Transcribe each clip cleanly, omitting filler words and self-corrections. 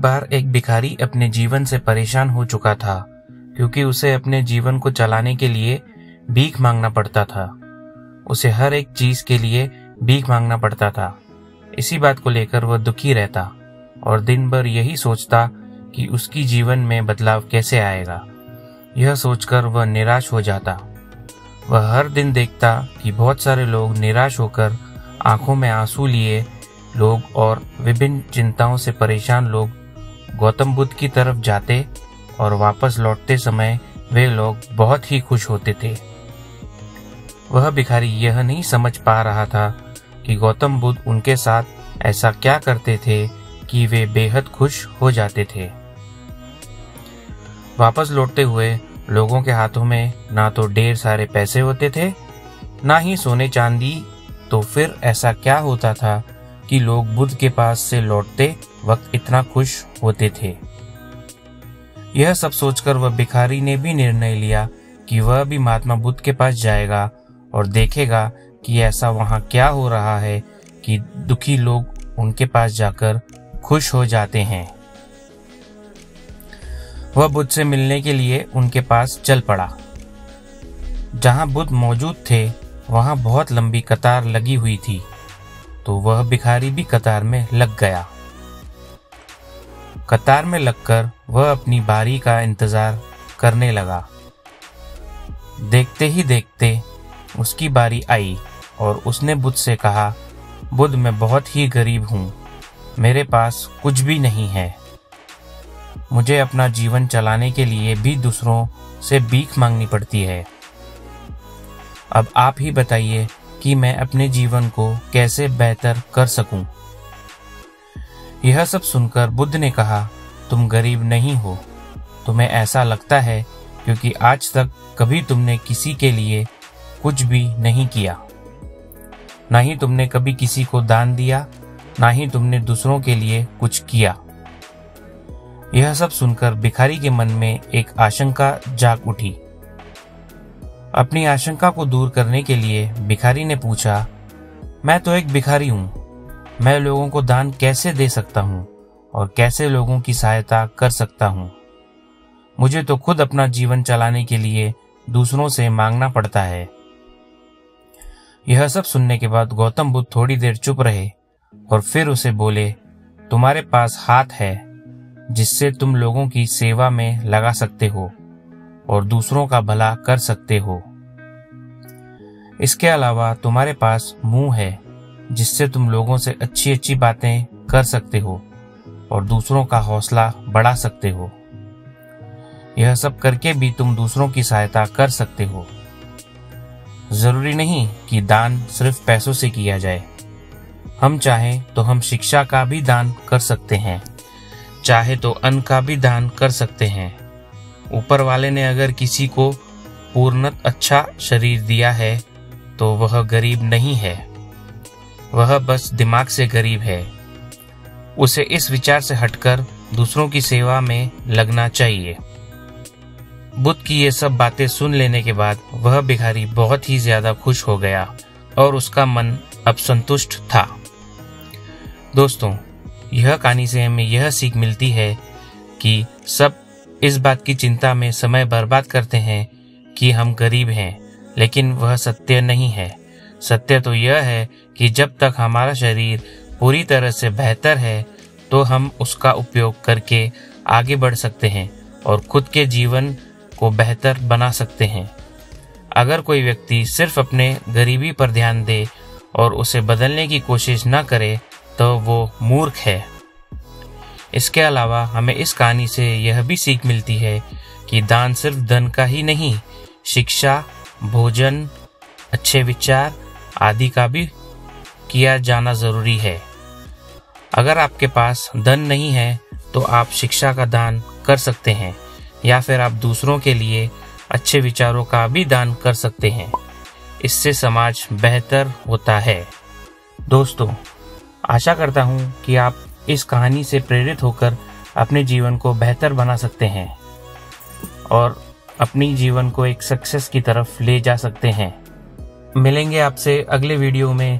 बार एक भिखारी अपने जीवन से परेशान हो चुका था, क्योंकि उसे अपने जीवन को चलाने के लिए भीख मांगना पड़ता था। उसे हर एक चीज के लिए भीख मांगना पड़ता था। इसी बात को लेकर वह दुखी रहता और दिन भर यही सोचता कि उसकी जीवन में बदलाव कैसे आएगा। यह सोचकर वह निराश हो जाता। वह हर दिन देखता कि बहुत सारे लोग निराश होकर आंखों में आंसू लिए लोग और विभिन्न चिंताओं से परेशान लोग गौतम बुद्ध की तरफ जाते और वापस लौटते समय वे लोग बहुत ही खुश होते थे। वह भिखारी यह नहीं समझ पा रहा था कि गौतम बुद्ध उनके साथ ऐसा क्या करते थे कि वे बेहद खुश हो जाते थे। वापस लौटते हुए लोगों के हाथों में ना तो ढेर सारे पैसे होते थे, ना ही सोने चांदी। तो फिर ऐसा क्या होता था कि लोग बुद्ध के पास से लौटते वक्त इतना खुश होते थे। यह सब सोचकर वह भिखारी ने भी निर्णय लिया कि वह भी महात्मा बुद्ध के पास जाएगा और देखेगा कि ऐसा वहां क्या हो रहा है कि दुखी लोग उनके पास जाकर खुश हो जाते हैं। वह बुद्ध से मिलने के लिए उनके पास चल पड़ा। जहां बुद्ध मौजूद थे वहां बहुत लंबी कतार लगी हुई थी, तो वह भिखारी भी कतार में लग गया। कतार में लगकर वह अपनी बारी का इंतजार करने लगा। देखते ही देखते उसकी बारी आई और उसने बुद्ध से कहा, बुद्ध, मैं बहुत ही गरीब हूँ, मेरे पास कुछ भी नहीं है। मुझे अपना जीवन चलाने के लिए भी दूसरों से भीख मांगनी पड़ती है। अब आप ही बताइए कि मैं अपने जीवन को कैसे बेहतर कर सकूं। यह सब सुनकर बुद्ध ने कहा, तुम गरीब नहीं हो, तुम्हें ऐसा लगता है क्योंकि आज तक कभी तुमने किसी के लिए कुछ भी नहीं किया, ना ही तुमने कभी किसी को दान दिया, ना ही तुमने दूसरों के लिए कुछ किया। यह सब सुनकर भिखारी के मन में एक आशंका जाग उठी। अपनी आशंका को दूर करने के लिए भिखारी ने पूछा, मैं तो एक भिखारी हूँ, मैं लोगों को दान कैसे दे सकता हूँ और कैसे लोगों की सहायता कर सकता हूँ। मुझे तो खुद अपना जीवन चलाने के लिए दूसरों से मांगना पड़ता है। यह सब सुनने के बाद गौतम बुद्ध थोड़ी देर चुप रहे और फिर उसे बोले, तुम्हारे पास हाथ है जिससे तुम लोगों की सेवा में लगा सकते हो और दूसरों का भला कर सकते हो। इसके अलावा तुम्हारे पास मुंह है जिससे तुम लोगों से अच्छी अच्छी बातें कर सकते हो और दूसरों का हौसला बढ़ा सकते हो। यह सब करके भी तुम दूसरों की सहायता कर सकते हो। जरूरी नहीं कि दान सिर्फ पैसों से किया जाए। हम चाहें तो हम शिक्षा का भी दान कर सकते हैं, चाहे तो अन्न का भी दान कर सकते हैं। ऊपर वाले ने अगर किसी को पूर्णत अच्छा शरीर दिया है तो वह गरीब नहीं है, वह बस दिमाग से गरीब है। उसे इस विचार से हटकर दूसरों की सेवा में लगना चाहिए। बुद्ध की ये सब बातें सुन लेने के बाद वह भिखारी बहुत ही ज्यादा खुश हो गया और उसका मन अब संतुष्ट था। दोस्तों, यह कहानी से हमें यह सीख मिलती है कि सब इस बात की चिंता में समय बर्बाद करते हैं कि हम गरीब हैं, लेकिन वह सत्य नहीं है। सत्य तो यह है कि जब तक हमारा शरीर पूरी तरह से बेहतर है तो हम उसका उपयोग करके आगे बढ़ सकते हैं और खुद के जीवन को बेहतर बना सकते हैं। अगर कोई व्यक्ति सिर्फ अपने गरीबी पर ध्यान दे और उसे बदलने की कोशिश न करे तो वो मूर्ख है। इसके अलावा हमें इस कहानी से यह भी सीख मिलती है कि दान सिर्फ धन का ही नहीं, शिक्षा, भोजन, अच्छे विचार आदि का भी किया जाना जरूरी है। अगर आपके पास धन नहीं है तो आप शिक्षा का दान कर सकते हैं या फिर आप दूसरों के लिए अच्छे विचारों का भी दान कर सकते हैं। इससे समाज बेहतर होता है। दोस्तों, आशा करता हूँ कि आप इस कहानी से प्रेरित होकर अपने जीवन को बेहतर बना सकते हैं और अपनी जीवन को एक सक्सेस की तरफ ले जा सकते हैं। मिलेंगे आपसे अगले वीडियो में,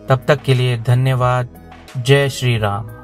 तब तक के लिए धन्यवाद। जय श्री राम।